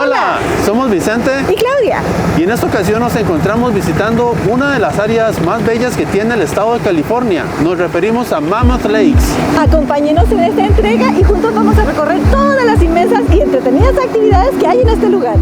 Hola, somos Vicente y Claudia. Y en esta ocasión nos encontramos visitando una de las áreas más bellas que tiene el estado de California. Nos referimos a Mammoth Lakes. Acompáñenos en esta entrega y juntos vamos a recorrer todas las inmensas y entretenidas actividades que hay en este lugar.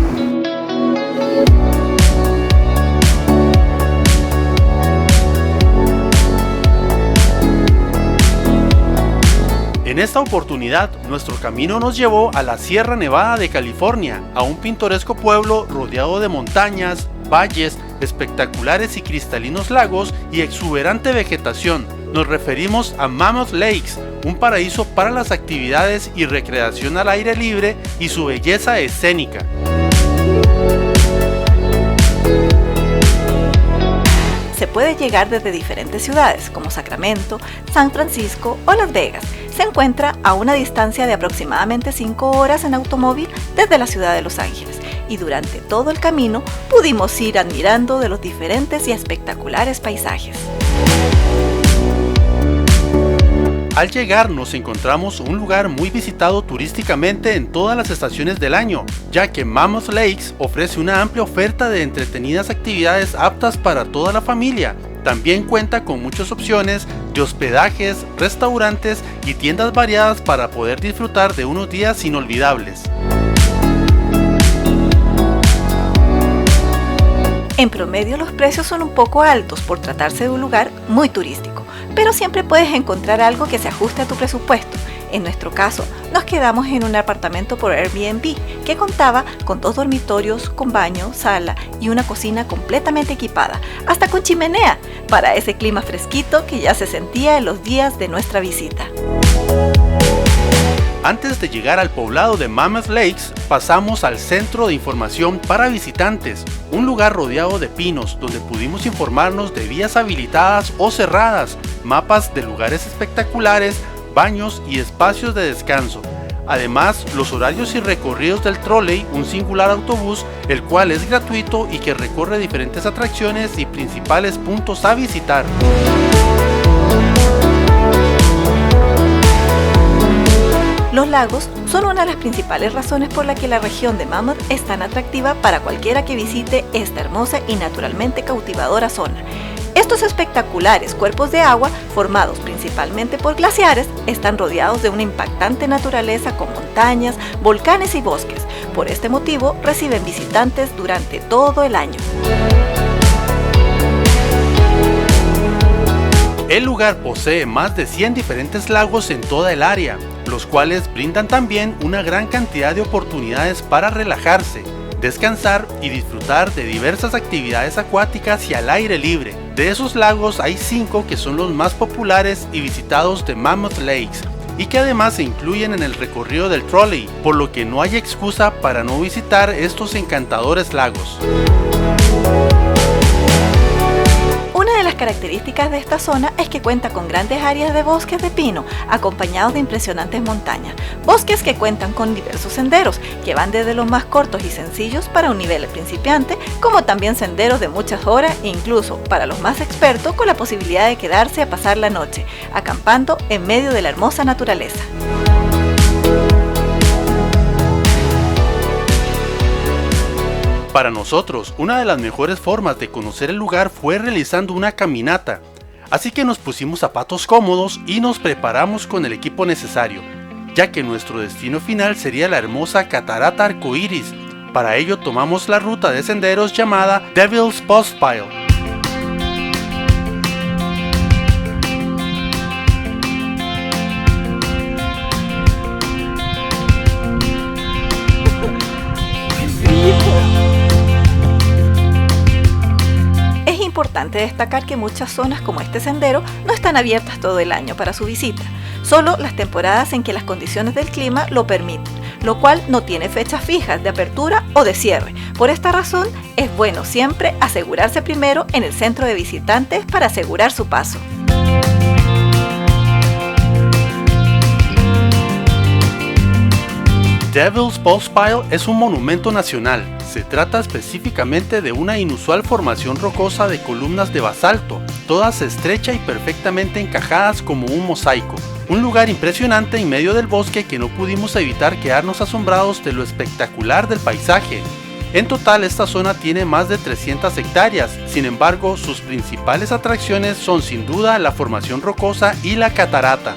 En esta oportunidad, nuestro camino nos llevó a la Sierra Nevada de California, a un pintoresco pueblo rodeado de montañas, valles, espectaculares y cristalinos lagos y exuberante vegetación. Nos referimos a Mammoth Lakes, un paraíso para las actividades y recreación al aire libre y su belleza escénica. Se puede llegar desde diferentes ciudades como Sacramento, San Francisco o Las Vegas. Se encuentra a una distancia de aproximadamente 5 horas en automóvil desde la ciudad de Los Ángeles, y durante todo el camino pudimos ir admirando de los diferentes y espectaculares paisajes. Al llegar nos encontramos un lugar muy visitado turísticamente en todas las estaciones del año, ya que Mammoth Lakes ofrece una amplia oferta de entretenidas actividades aptas para toda la familia. También cuenta con muchas opciones de hospedajes, restaurantes y tiendas variadas para poder disfrutar de unos días inolvidables. En promedio los precios son un poco altos por tratarse de un lugar muy turístico, pero siempre puedes encontrar algo que se ajuste a tu presupuesto. En nuestro caso, nos quedamos en un apartamento por Airbnb que contaba con 2 dormitorios, con baño, sala y una cocina completamente equipada, hasta con chimenea, para ese clima fresquito que ya se sentía en los días de nuestra visita. Antes de llegar al poblado de Mammoth Lakes, pasamos al Centro de Información para Visitantes, un lugar rodeado de pinos donde pudimos informarnos de vías habilitadas o cerradas, mapas de lugares espectaculares, baños y espacios de descanso. Además, los horarios y recorridos del trolley, un singular autobús, el cual es gratuito y que recorre diferentes atracciones y principales puntos a visitar. Los lagos son una de las principales razones por la que la región de Mammoth es tan atractiva para cualquiera que visite esta hermosa y naturalmente cautivadora zona. Estos espectaculares cuerpos de agua, formados principalmente por glaciares, están rodeados de una impactante naturaleza con montañas, volcanes y bosques. Por este motivo, reciben visitantes durante todo el año. El lugar posee más de 100 diferentes lagos en toda el área, los cuales brindan también una gran cantidad de oportunidades para relajarse, descansar y disfrutar de diversas actividades acuáticas y al aire libre. De esos lagos hay 5 que son los más populares y visitados de Mammoth Lakes, y que además se incluyen en el recorrido del trolley, por lo que no hay excusa para no visitar estos encantadores lagos. Una de las características de esta zona es que cuenta con grandes áreas de bosques de pino, acompañados de impresionantes montañas. Bosques que cuentan con diversos senderos, que van desde los más cortos y sencillos para un nivel principiante, como también senderos de muchas horas e incluso para los más expertos con la posibilidad de quedarse a pasar la noche, acampando en medio de la hermosa naturaleza. Para nosotros, una de las mejores formas de conocer el lugar fue realizando una caminata, así que nos pusimos zapatos cómodos y nos preparamos con el equipo necesario, ya que nuestro destino final sería la hermosa Catarata Arcoíris. Para ello tomamos la ruta de senderos llamada Devil's Postpile. Es importante destacar que muchas zonas como este sendero no están abiertas todo el año para su visita, solo las temporadas en que las condiciones del clima lo permiten, lo cual no tiene fechas fijas de apertura o de cierre. Por esta razón, es bueno siempre asegurarse primero en el centro de visitantes para asegurar su paso. Devil's Pulse Pile es un monumento nacional. Se trata específicamente de una inusual formación rocosa de columnas de basalto, todas estrechas y perfectamente encajadas como un mosaico. Un lugar impresionante en medio del bosque que no pudimos evitar quedarnos asombrados de lo espectacular del paisaje. En total, esta zona tiene más de 300 hectáreas, sin embargo, sus principales atracciones son sin duda la formación rocosa y la catarata.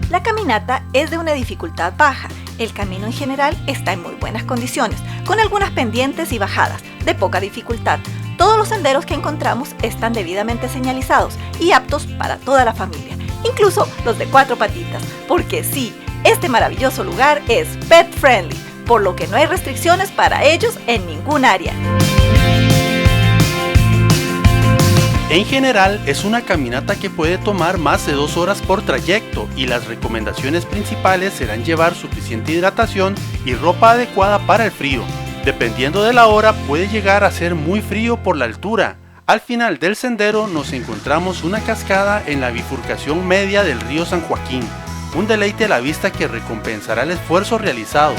La caminata es de una dificultad baja. El camino en general está en muy buenas condiciones, con algunas pendientes y bajadas, de poca dificultad. Todos los senderos que encontramos están debidamente señalizados y aptos para toda la familia, incluso los de 4 patitas, porque sí, este maravilloso lugar es pet friendly, por lo que no hay restricciones para ellos en ningún área. En general, es una caminata que puede tomar más de 2 horas por trayecto y las recomendaciones principales serán llevar suficiente hidratación y ropa adecuada para el frío. Dependiendo de la hora, puede llegar a ser muy frío por la altura. Al final del sendero nos encontramos una cascada en la bifurcación media del río San Joaquín, un deleite a la vista que recompensará el esfuerzo realizado.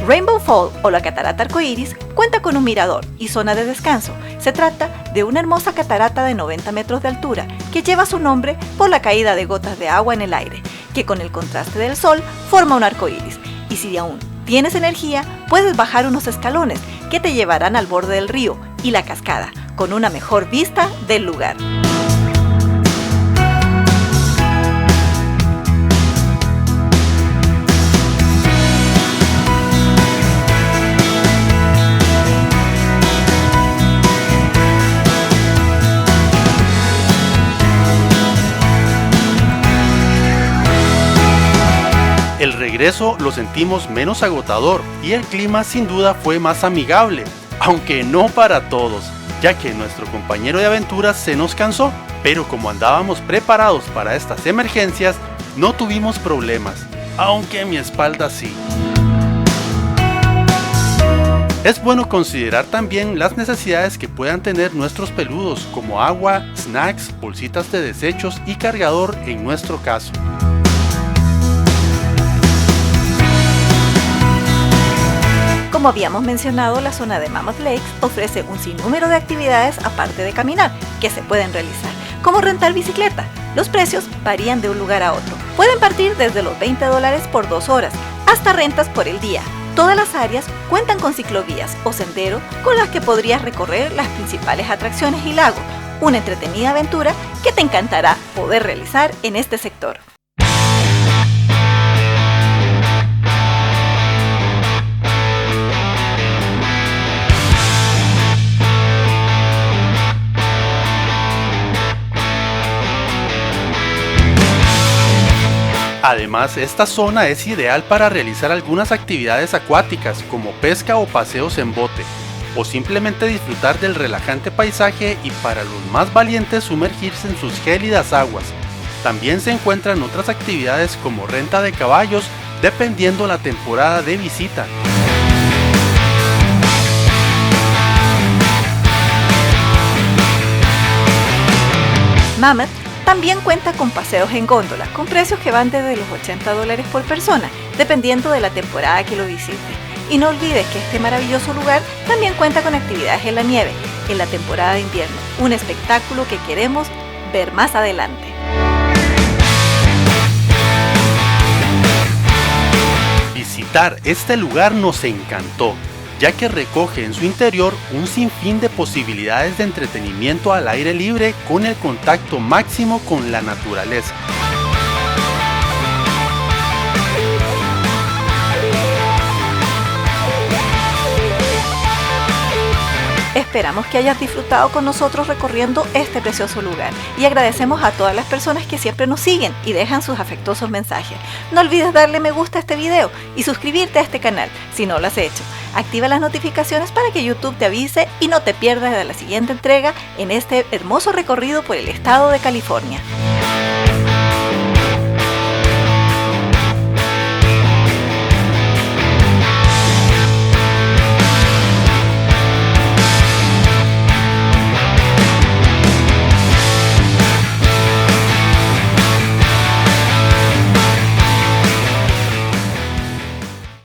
Rainbow Fall o la catarata arcoíris cuenta con un mirador y zona de descanso. Se trata de una hermosa catarata de 90 metros de altura que lleva su nombre por la caída de gotas de agua en el aire, que con el contraste del sol forma un arcoíris. Y si aún tienes energía, puedes bajar unos escalones que te llevarán al borde del río y la cascada, con una mejor vista del lugar. El regreso lo sentimos menos agotador y el clima sin duda fue más amigable, aunque no para todos, ya que nuestro compañero de aventuras se nos cansó, pero como andábamos preparados para estas emergencias, no tuvimos problemas, aunque mi espalda sí. Es bueno considerar también las necesidades que puedan tener nuestros peludos, como agua, snacks, bolsitas de desechos y cargador en nuestro caso. Como habíamos mencionado, la zona de Mammoth Lakes ofrece un sinnúmero de actividades aparte de caminar que se pueden realizar, como rentar bicicleta. Los precios varían de un lugar a otro. Pueden partir desde los $20 por 2 horas hasta rentas por el día. Todas las áreas cuentan con ciclovías o senderos con las que podrías recorrer las principales atracciones y lagos. Una entretenida aventura que te encantará poder realizar en este sector. Además, esta zona es ideal para realizar algunas actividades acuáticas como pesca o paseos en bote, o simplemente disfrutar del relajante paisaje y para los más valientes sumergirse en sus gélidas aguas. También se encuentran otras actividades como renta de caballos, dependiendo la temporada de visita. Mammoth también cuenta con paseos en góndola, con precios que van desde los $80 por persona, dependiendo de la temporada que lo visite. Y no olvides que este maravilloso lugar también cuenta con actividades en la nieve, en la temporada de invierno, un espectáculo que queremos ver más adelante. Visitar este lugar nos encantó, ya que recoge en su interior un sinfín de posibilidades de entretenimiento al aire libre con el contacto máximo con la naturaleza. Esperamos que hayas disfrutado con nosotros recorriendo este precioso lugar y agradecemos a todas las personas que siempre nos siguen y dejan sus afectuosos mensajes. No olvides darle me gusta a este video y suscribirte a este canal si no lo has hecho. Activa las notificaciones para que YouTube te avise y no te pierdas de la siguiente entrega en este hermoso recorrido por el estado de California.